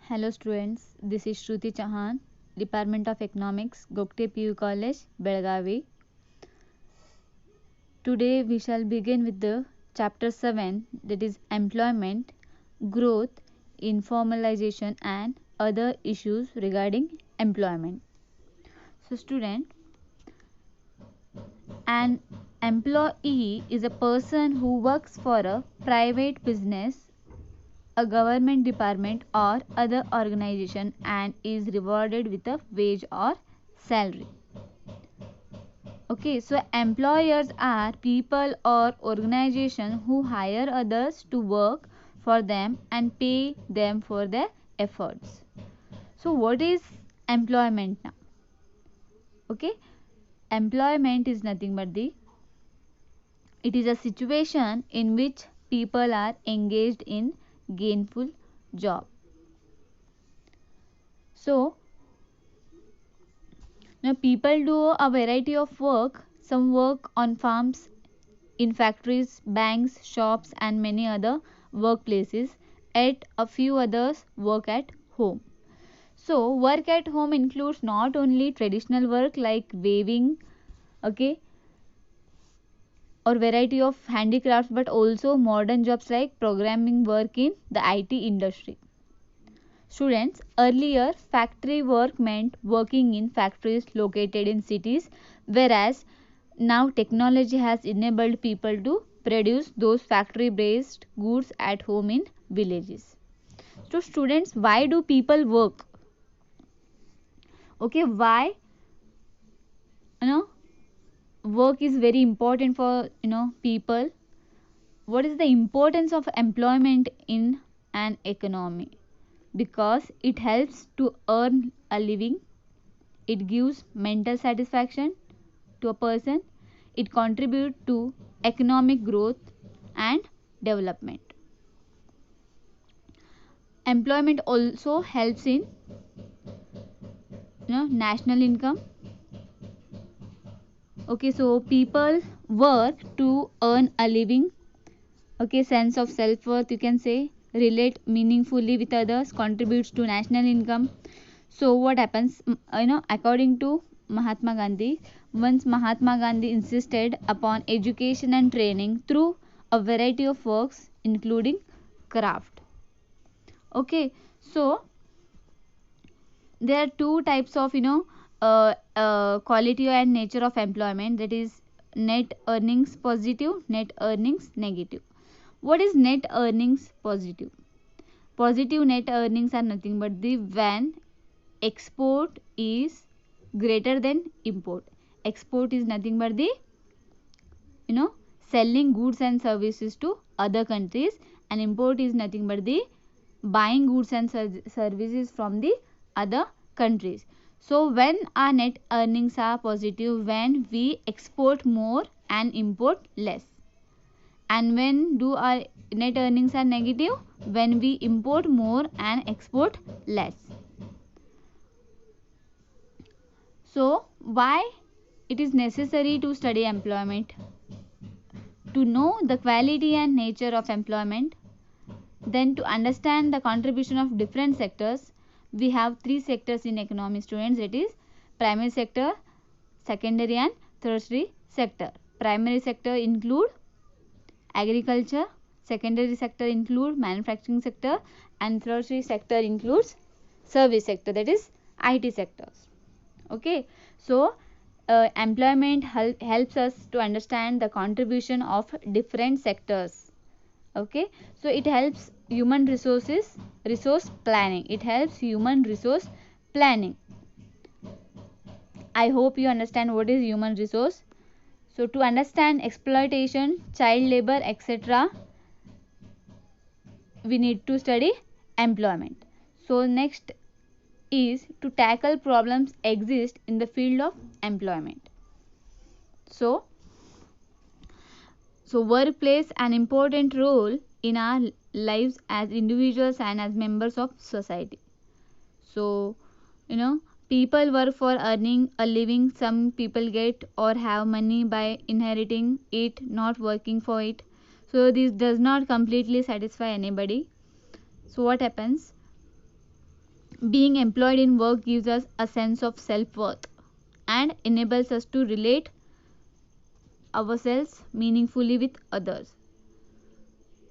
Hello students, this is Shruti Chauhan, Department of Economics, Gokte PU College, Belgavi. Today we shall begin with the chapter 7, that is employment, growth, informalization and other issues regarding employment. So student, an employee is a person who works for a private business, a government department or other organization and is rewarded with a wage or salary. Okay, so employers are people or organizations who hire others to work for them and pay them for their efforts. So what is employment now? Okay, employment is nothing but it is a situation in which people are engaged in gainful job. So now people do a variety of work. Some work on farms, in factories, banks, shops and many other workplaces. Yet a few others work at home. So work at home includes not only traditional work like weaving, okay, or variety of handicrafts, but also modern jobs like programming work in the IT industry. Students, earlier factory work meant working in factories located in cities, whereas now technology has enabled people to produce those factory based goods at home in villages. So students, why do people work? Okay, why work is very important for people. What is the importance of employment in an economy? Because it helps to earn a living, it gives mental satisfaction to a person, it contributes to economic growth and development. Employment also helps in national income. Okay, so people work to earn a living. Okay, sense of self-worth, you can say, relate meaningfully with others, contributes to national income. So what happens, according to Mahatma Gandhi, once Mahatma Gandhi insisted upon education and training through a variety of works including craft. Okay, so there are two types of quality and nature of employment, that is net earnings positive, net earnings negative. What is net earnings positive? Positive net earnings are nothing but the when export is greater than import. Export is nothing but the selling goods and services to other countries, and import is nothing but the buying goods and services from the other countries. So when our net earnings are positive, when we export more and import less. And when do our net earnings are negative? When we import more and export less. So why it is necessary to study employment? To know the quality and nature of employment, then to understand the contribution of different sectors. We have three sectors in economy, students, that is primary sector, secondary and tertiary sector. Primary sector include agriculture, secondary sector include manufacturing sector, and tertiary sector includes service sector, that is IT sectors. Okay, so employment helps us to understand the contribution of different sectors. Okay, so it helps resource planning, it helps human resource planning. I hope you understand what is human resource. So to understand exploitation, child labor, etc., we need to study employment. So next is to tackle problems exist in the field of employment. So work plays an important role in our lives as individuals and as members of society. So people work for earning a living. Some people get or have money by inheriting it, not working for it. So this does not completely satisfy anybody. So what happens? Being employed in work gives us a sense of self-worth and enables us to relate ourselves meaningfully with others.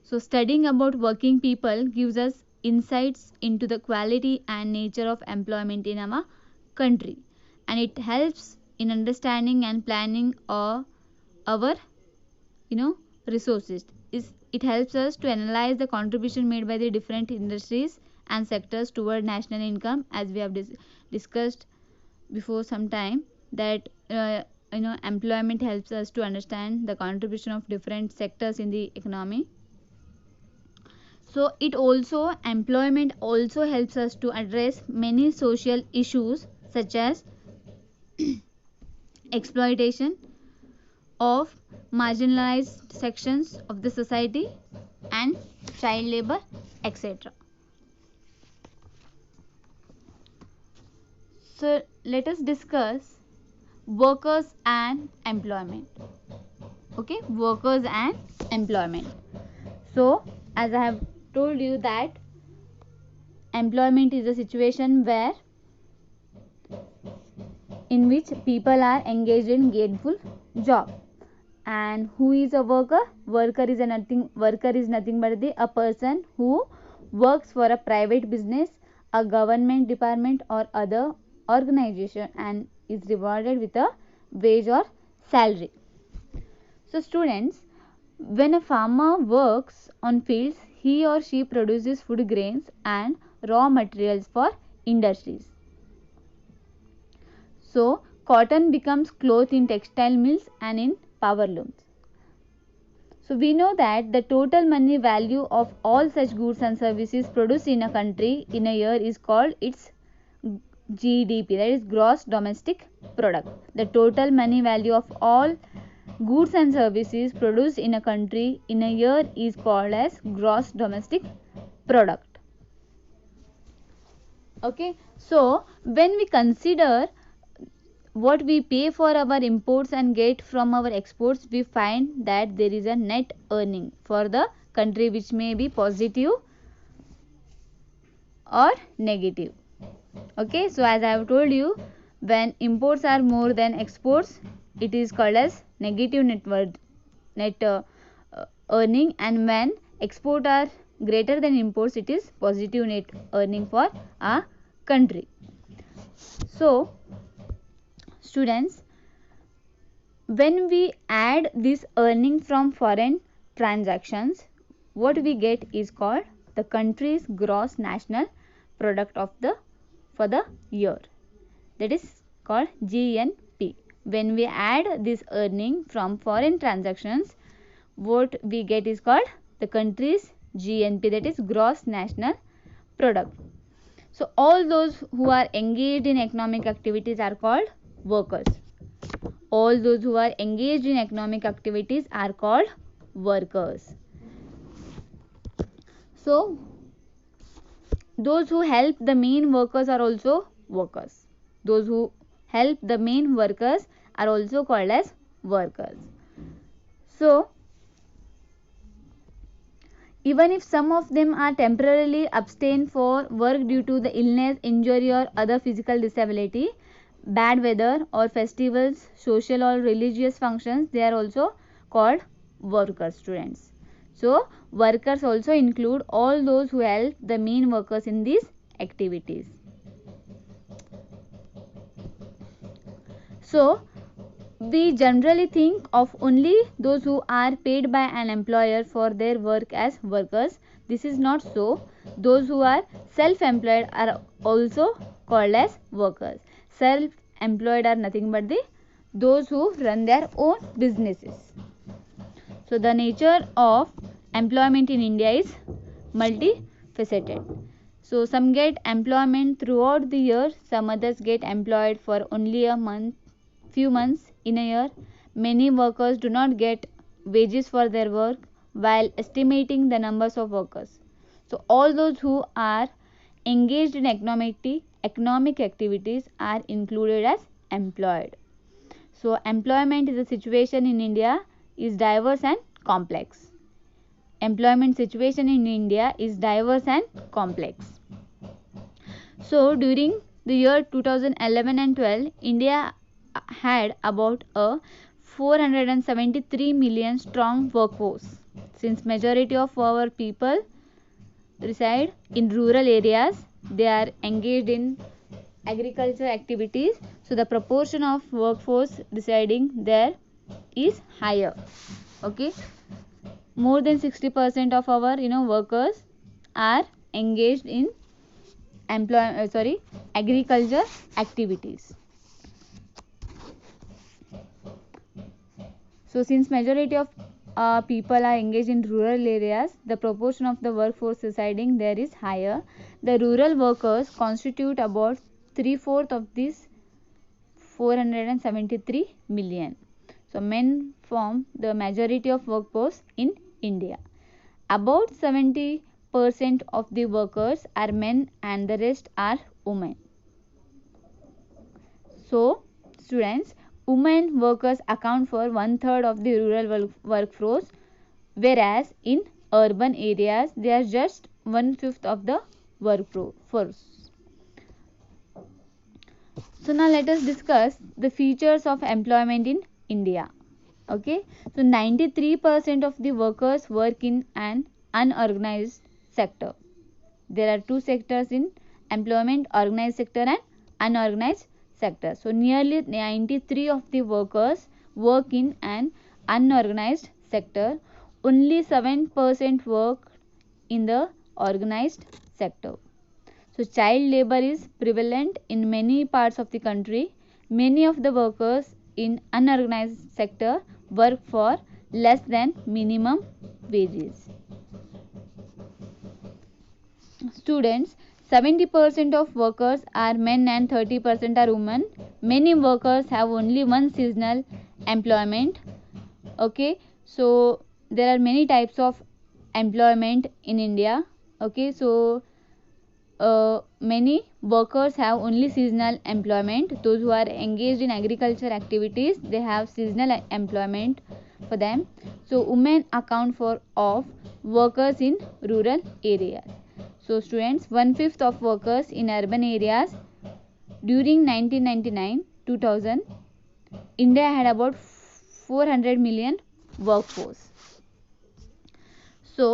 So, studying about working people gives us insights into the quality and nature of employment in our country, and it helps in understanding and planning our resources. It helps us to analyze the contribution made by the different industries and sectors toward national income, as we have discussed before some time, that employment helps us to understand the contribution of different sectors in the economy. So it also employment also helps us to address many social issues such as exploitation of marginalized sections of the society and child labor, etc. So let us discuss workers and employment. Okay, workers and employment. So as I have told you that employment is a situation where in which people are engaged in gainful job. And who is a worker? Worker is nothing but a person who works for a private business, a government department or other organization and is rewarded with a wage or salary. So students, when a farmer works on fields, he or she produces food grains and raw materials for industries. So cotton becomes cloth in textile mills and in power looms. So we know that the total money value of all such goods and services produced in a country in a year is called its GDP, that is gross domestic product. The total money value of all goods and services produced in a country in a year is called as gross domestic product. Okay, so when we consider what we pay for our imports and get from our exports, we find that there is a net earning for the country, which may be positive or negative. Okay, so as I have told you, when imports are more than exports, it is called as negative net earning, and when exports are greater than imports, it is positive net earning for a country. So students, when we add this earning from foreign transactions, what we get is called the country's gross national product for the year, that is called GNP. When we add this earning from foreign transactions, what we get is called the country's GNP, that is gross national product. So all those who are engaged in economic activities are called workers. All those who are engaged in economic activities are called workers. So those who help the main workers are also workers. Those who help the main workers are also called as workers. So even if some of them are temporarily abstain for work due to the illness, injury or other physical disability, bad weather or festivals, social or religious functions, they are also called workers, students. So workers also include all those who help the main workers in these activities. So we generally think of only those who are paid by an employer for their work as workers. This is not so. Those who are self-employed are also called as workers. Self-employed are nothing but those who run their own businesses. So the nature of employment in India is multifaceted. So some get employment throughout the year, some others get employed for only few months in a year. Many workers do not get wages for their work while estimating the numbers of workers. So all those who are engaged in economic activities are included as employed. So employment is a situation in India is diverse and complex. Employment situation in India is diverse and complex. So during the year 2011 and 12, India had about a 473 million strong workforce. Since majority of our people reside in rural areas, they are engaged in agriculture activities, so the proportion of workforce residing there is higher. Okay, more than 60% of our workers are engaged in agriculture activities. So since majority of people are engaged in rural areas, the proportion of the workforce residing there is higher. The rural workers constitute about 3/4 of this 473 million. So men form the majority of workforce in India. About 70% of the workers are men and the rest are women. So students, women workers account for 1/3 of the rural workforce, whereas in urban areas they are just 1/5 of the workforce. So now let us discuss the features of employment in India. Okay, so 93% of the workers work in an unorganized sector. There are two sectors in employment: organized sector and unorganized sector. So nearly 93 of the workers work in an unorganized sector. Only 7% work in the organized sector. So child labor is prevalent in many parts of the country. Many of the workers in unorganized sector work for less than minimum wages. Students, 70% of workers are men and 30% are women. Many workers have only one seasonal employment. Okay, so there are many types of employment in India. Okay, so many workers have only seasonal employment. Those who are engaged in agriculture activities, they have seasonal employment for them. So women account for of workers in rural areas. So students, 1/5 of workers in urban areas. During 1999-2000, India had about 400 million workforce. So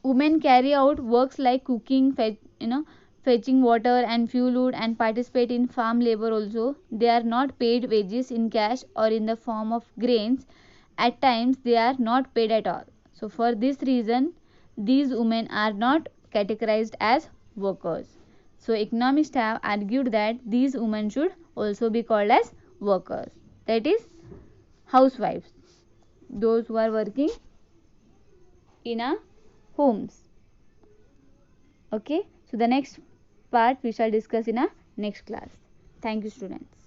women carry out works like cooking, fetching water and fuel wood, and participate in farm labor also. They are not paid wages in cash or in the form of grains. At times they are not paid at all. So for this reason, these women are not categorized as workers. So economists have argued that these women should also be called as workers, that is housewives, those who are working in a homes. Okay, so the next part we shall discuss in a next class. Thank you students.